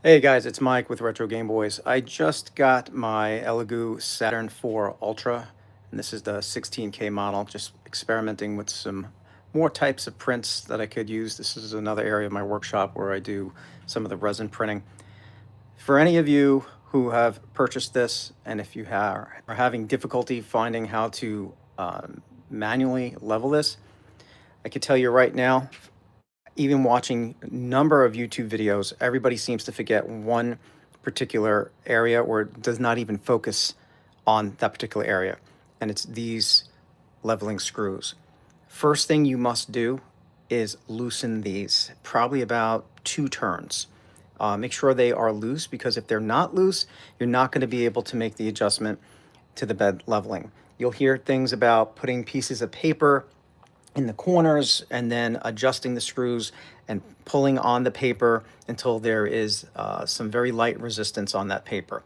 Hey guys, it's Mike with RetroGameBoyz. I just got my Elegoo Saturn 4 Ultra, and this is the 16K model, just experimenting with some more types of prints that I could use. This is another area of my workshop where I do some of the resin printing. For any of you who have purchased this, and if you are having difficulty finding how to manually level this, I can tell you right now, even watching a number of YouTube videos, everybody seems to forget one particular area or does not even focus on that particular area. And it's these leveling screws. First thing you must do is loosen these, probably about 2 turns. Make sure they are loose, because if they're not loose, you're not going to be able to make the adjustment to the bed leveling. You'll hear things about putting pieces of paper in the corners and then adjusting the screws and pulling on the paper until there is some very light resistance on that paper.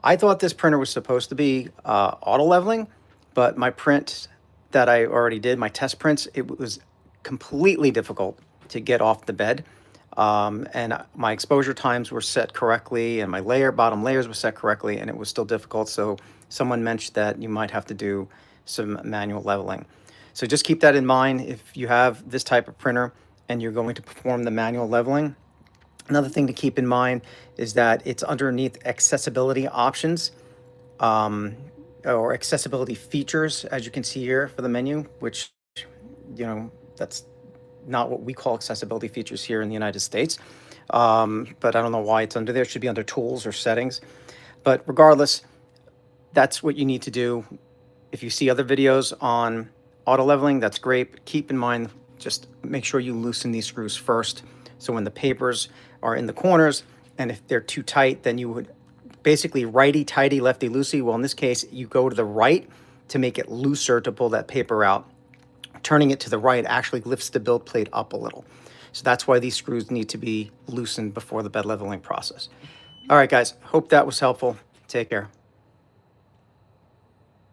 I thought this printer was supposed to be auto leveling, but my print that I already did, my test prints, it was completely difficult to get off the bed. And my exposure times were set correctly, and my bottom layers were set correctly, and it was still difficult. So someone mentioned that you might have to do some manual leveling. So just keep that in mind if you have this type of printer and you're going to perform the manual leveling. Another thing to keep in mind is that it's underneath accessibility options or accessibility features, as you can see here for the menu, which, that's not what we call accessibility features here in the United States. But I don't know why it's under there. It should be under tools or settings. But regardless, that's what you need to do. If you see other videos on auto leveling, that's great, but keep in mind, just make sure you loosen these screws first. So when the papers are in the corners, and if they're too tight, then you would basically righty-tighty, lefty-loosey. Well, in this case, you go to the right to make it looser to pull that paper out. Turning it to the right actually lifts the build plate up a little. So that's why these screws need to be loosened before the bed leveling process. All right, guys, hope that was helpful. Take care.